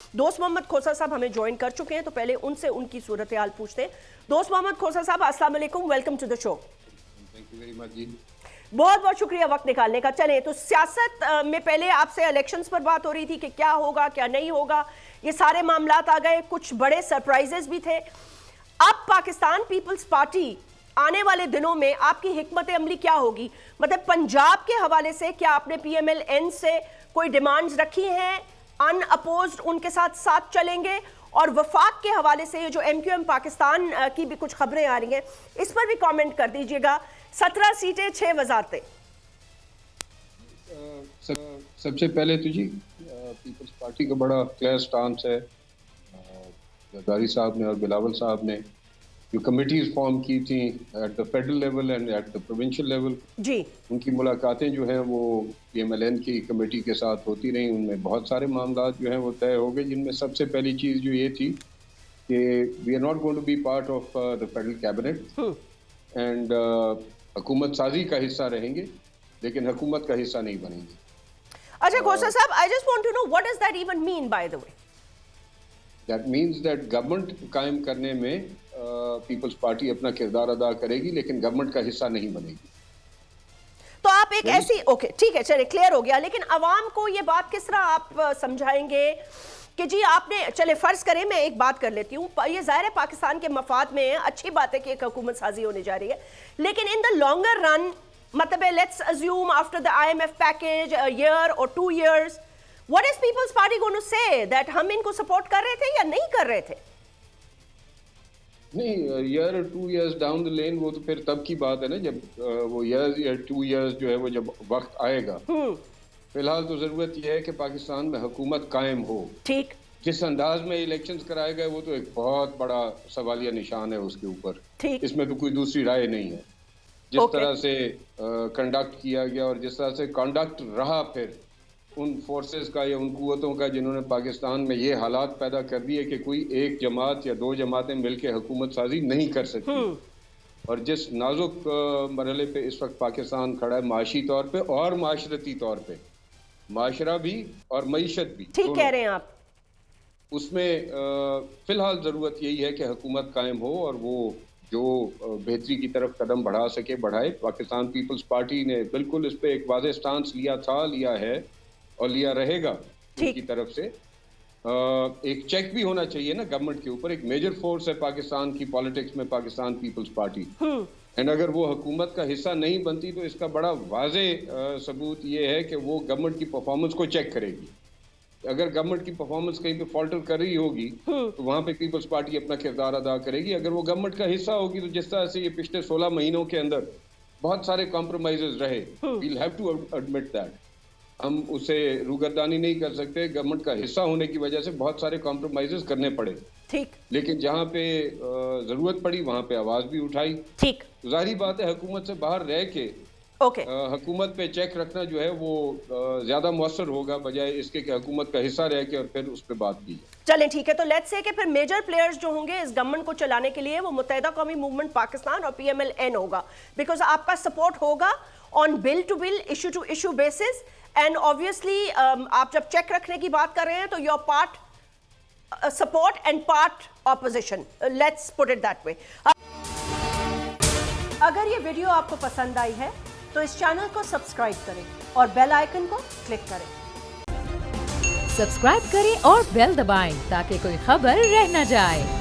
दोस्त मोहम्मद खोसा साहब हमें ज्वाइन कर चुके हैं, तो पहले उनसे उनकी सूरत हाल पूछते हैं। दोस्त मोहम्मद खोसा साहब, अस्सलाम वालेकुम, welcome to the show. Thank you very much ji. बहुत बहुत शुक्रिया वक्त निकालने का। चलें, तो सियासत में पहले आपसे इलेक्शंस पर बात हो रही थी कि क्या होगा क्या नहीं होगा, ये सारे मामलात आ गए, कुछ बड़े सरप्राइजेस भी थे। अब पाकिस्तान पीपल्स पार्टी आने वाले दिनों में आपकी हिकमत अमली क्या होगी? मतलब पंजाब के हवाले से क्या आपने PMLN से कोई डिमांड्स रखी हैं, अनअपोज्ड उनके साथ साथ चलेंगे? और वफाक के हवाले से ये जो MQM पाकिस्तान की भी कुछ खबरें आ रही हैं, इस पर भी कमेंट कर दीजिएगा। 17 सीटें 6 वजारतें। सबसे पहले तो जी पीपल्स पार्टी का बड़ा क्लियर स्टांस है। जरदारी साहब ने और बिलावल साहब ने जो कमेटीज फॉर्म की थी at the federal level and at the provincial level जी, उनकी मुलाकातें जो हैं वो PMLN की कमेटी के साथ होती रही। उनमें बहुत सारे मामला जो हैं वो तय हो गए, जिनमें सबसे पहली चीज़ जो ये थी कि we are not going to be part of the federal cabinet and हुकूमत साजी का हिस्सा रहेंगे, लेकिन हुकूमत का हिस्सा नहीं बनेंगे। अच्छा खोसा साहब, I just want to know what does that even mean by the way? That means that government कायम करने में पीपल्स पार्टी अपना किरदार अदा करेगी, लेकिन गवर्नमेंट का हिस्सा नहीं बनेगी। तो आप एक ऐसी, ओके ठीक है, चलिए क्लियर हो गया, लेकिन अवाम को ये बात किस तरह आप समझाएंगे कि जी आपने, चले फर्ज करें मैं एक बात कर लेती हूँ, ये जाहिर है पाकिस्तान के मफाद में है, अच्छी बात है कि एक हुकूमत साजी होने जा रही है, लेकिन इन द लॉन्गर रन, मतलब let's assume after the IMF package a year और 2 years, what is people's party going to say that हम इनको सपोर्ट कर रहे थे या नहीं कर रहे थे? नहीं, year 2 years down the lane वो तो फिर तब की बात है ना, जब वो ईयर या 2 years जो है वो जब वक्त आएगा। फिलहाल तो जरूरत यह है कि पाकिस्तान में हुकूमत कायम हो। ठीक, जिस अंदाज में इलेक्शंस कराए गए वो तो एक बहुत बड़ा सवालिया निशान है उसके ऊपर। ठीक, इसमें तो कोई दूसरी राय नहीं है। जिस तरह से कंडक्ट किया गया और जिस तरह से कंडक्ट रहा फिर उन फोर्सेस का या उन कुव्वतों का जिन्होंने पाकिस्तान में ये हालात पैदा कर दिए कि कोई एक जमात या 2 जमातें मिलकर हुकूमत साजी नहीं कर सकती, और जिस नाजुक मरहले पे इस वक्त पाकिस्तान खड़ा है माशी तौर पे और माशरती तौर पे, माशरा भी और मईशत भी, ठीक कह रहे हैं आप, उसमें फिलहाल ज़रूरत यही है कि हुकूमत कायम हो और वो जो बेहतरी की तरफ कदम बढ़ा सके बढ़ाए। पाकिस्तान पीपल्स पार्टी ने बिल्कुल इस पे एक वाज़ेह स्टांस लिया था, लिया है और लिया रहेगा उनकी तरफ से। एक चेक भी होना चाहिए ना गवर्नमेंट के ऊपर। एक मेजर फोर्स है पाकिस्तान की पॉलिटिक्स में पाकिस्तान पीपल्स पार्टी, एंड अगर वो हुकूमत का हिस्सा नहीं बनती तो इसका बड़ा वाज़ेह सबूत ये है कि वो गवर्नमेंट की परफॉर्मेंस को चेक करेगी। अगर गवर्नमेंट की परफॉर्मेंस कहीं पे फॉल्टर कर रही होगी तो वहां पे पीपल्स पार्टी अपना किरदार अदा करेगी। अगर वो गवर्नमेंट का हिस्सा होगी तो जिस तरह से ये पिछले 16 महीनों के अंदर बहुत सारे कॉम्प्रोमाइजेस रहे, we'll have to admit that, हम उसे रूगर्दानी नहीं कर सकते। गवर्नमेंट का हिस्सा होने की वजह से बहुत सारे कॉम्प्रोमाइजेस करने पड़े, ठीक, लेकिन जहाँ पे जरूरत पड़ी वहां पे आवाज भी उठाई। ठीक, जाहिर बात है हुकूमत से बाहर रह के हुकूमत पे चेक रखना जो है वो ज्यादा मुअस्सर होगा बजाय इसके कि हुकूमत का हिस्सा रह के और फिर उस पर बात की। चलें ठीक है, तो लेट्स से कि फिर मेजर प्लेयर्स जो होंगे इस गवर्नमेंट को चलाने के लिए वो मुत्तहिदा कौमी मूवमेंट पाकिस्तान और PMLN होगा, बिकॉज आपका सपोर्ट होगा on bill to bill, issue to issue basis, and obviously आप जब चेक रखने की बात कर रहे हैं तो your part support and part opposition, let's put it that way. अगर ये वीडियो आपको पसंद आई है तो इस चैनल को सब्सक्राइब करें और बेल आइकन को क्लिक करें। सब्सक्राइब करें और बेल दबाएं ताकि कोई खबर रह न जाए।